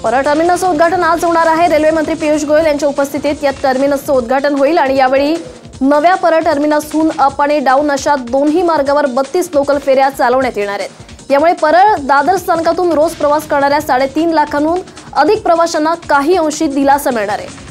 परळ टर्मिनसचं उद्घाटन आज होणार आहे। रेल्वे मंत्री पियुष गोयल यांच्या उपस्थितीत या टर्मिनसचं उद्घाटन होईल आणि यावेळी नव्या परळ टर्मिनसहून अप आणि डाऊन अशा दोन्ही मार्गावर 32 लोकल फेऱ्या चालवण्यात येणार आहेत। यामुळे परळ दादर स्थानकातून रोज प्रवास करणाऱ्या 3.5 लाखांहून अधिक प्रवाशांना काही अंशी दिलासा मिळणार आहे।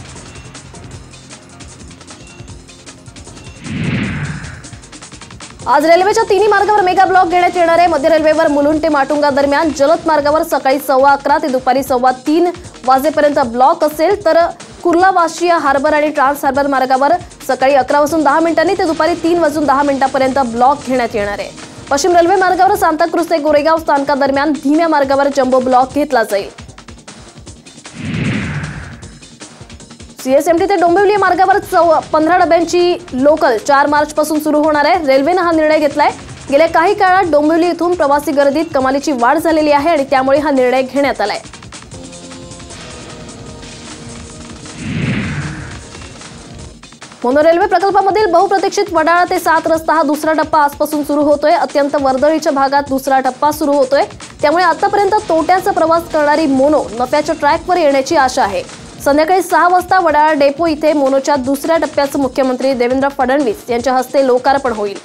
आज रेल्वेच्या तिन्ही मार्गावर मेगा ब्लॉक घेण्यात येणार आहे। मध्य रेल्वेवर मुलुंड ते माटुंगा दरम्यान जलद मार्गावर सकाळी 11:15 ते दुपारी 3:15 वाजेपर्यंत ब्लॉक असेल, तर कुर्ला वाशिया हार्बर आणि ट्रान्स हार्बर मार्गावर सकाळी 11 वाजून 10 मिनिटांनी ते दुपारी 3 वाजून 10 मिनिटांपर्यंत ब्लॉक घेण्यात येणार आहे। पश्चिम रेल्वे मार्गावर सांताक्रुझ ते गोरेगाव स्थानकादरम्यान धीम्या मार्गावर जम्बो ब्लॉक घेतला जाईल। सीएसएमटी ते डोंबिवली मार्गावर 15 डब्यांची लोकल 4 मार्च पासून सुरू होणार आहे। रेल्वेने हा निर्णय घेतलाय। गेल्या काही काळात डोंबिवली इथून प्रवासी गर्दीत कमालीची वाढ झालेली आहे आणि त्यामुळे हा निर्णय घेण्यात आलाय। मोनो रेल्वे प्रकल्पामधील बहुप्रतीक्षित वडाळा ते 7 रस्ता हा दुसरा टप्पा आजपासून सुरू होतोय। अत्यंत वर्दळीच्या भागात दुसरा टप्पा सुरू होतोय, त्यामुळे आतापर्यंत तोट्याचा प्रवास करणारी मोनो नफ्याच्या ट्रॅकवर येण्याची आशा आहे। संध्याकाळी 6 वाजता वडाळा डेपो इथे मोनोच्या दुसऱ्या टप्प्याचं मुख्यमंत्री देवेंद्र फडणवीस यांच्या हस्ते लोकार्पण होईल।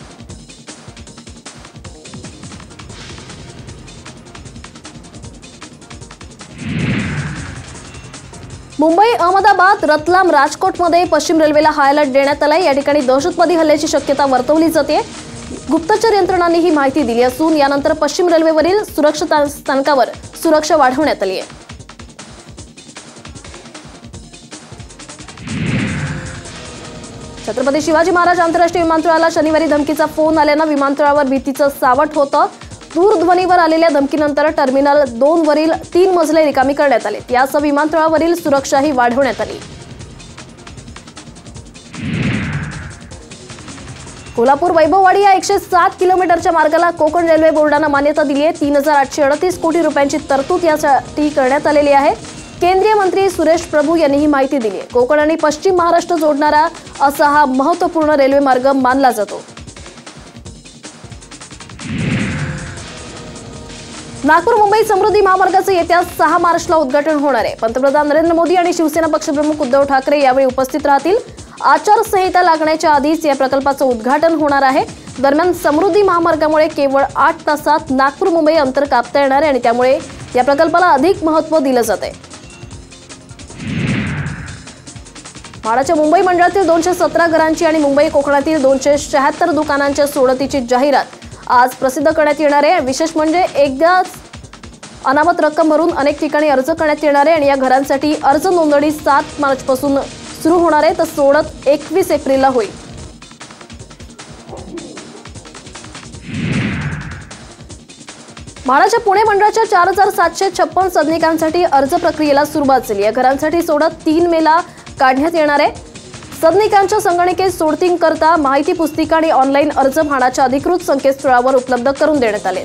मुंबई, अहमदाबाद, रतलाम, राजकोटमध्ये पश्चिम रेल्वेला हाय अलर्ट देण्यात आलाय। या ठिकाणी दहशतवादी हल्ल्याची शक्यता वर्तवली जाते। गुप्तचर यंत्रणांनी ही माहिती दिली असून यानंतर पश्चिम रेल्वेवरील सुरक्षा स्थानकावर सुरक्षा वाढवण्यात आली आहे। छत्रपती शिवाजी महाराज आंतरराष्ट्रीय विमानतळाला शनिवारी धमकीचा फोन आल्यानं विमानतळावर भीतीचं सावट होतं। दूरध्वनीवर आलेल्या धमकीनंतर टर्मिनल 2 वरील 3 मजले रिकामी करण्यात आले। यासह विमानतळावरील सुरक्षाही वाढवण्यात आली। कोल्हापूर वैभववाडी या 107 किलोमीटरच्या मार्गाला कोकण रेल्वे बोर्डानं मान्यता दिली आहे। 3,838 कोटी रुपयांची तरतूद यासाठी करण्यात आलेली आहे। केंद्रीय मंत्री सुरेश प्रभू यांनी ही माहिती दिली आहे। कोकण आणि पश्चिम महाराष्ट्र जोडणारा असा हा महत्त्वपूर्ण रेल्वे मार्ग मानला जातो। नागपूर मुंबई समृद्धी महामार्गाचं येत्या 6 मार्चला उद्घाटन होणार आहे। पंतप्रधान नरेंद्र मोदी आणि शिवसेना पक्षप्रमुख उद्धव ठाकरे यावेळी उपस्थित राहतील। आचारसंहिता लागण्याच्या आधीच या प्रकल्पाचं उद्घाटन होणार आहे। दरम्यान समृद्धी महामार्गामुळे केवळ 8 तासात नागपूर मुंबई अंतर कापता येणार आहे आणि त्यामुळे या प्रकल्पाला अधिक महत्त्व दिलं जात आहे। म्हाडाच्या मुंबई मंडळातील 217 घरांची आणि मुंबई कोकणातील 276 दुकानांच्या सोडतीची जाहिरात आज प्रसिद्ध करण्यात येणार आहे। विशेष म्हणजे एकदाच अनामत रक्कम भरून अनेक ठिकाणी अर्ज करण्यात येणार आहे आणि या घरांसाठी अर्ज नोंदणी 7 मार्च पासून सुरू होणार आहे, तर सोडत 21 एप्रिलला होईल। म्हाडाच्या पुणे मंडळाच्या 4756 सदनिकांसाठी अर्ज प्रक्रियेला सुरुवात झाली। या घरांसाठी सोडत 3 मेला काढण्यात येणार आहे। सदनिकांच्या संगणकीय सोडतींकरता माहिती पुस्तिका आणि ऑनलाईन अर्ज म्हाडाच्या अधिकृत संकेतस्थळावर उपलब्ध करून देण्यात आले।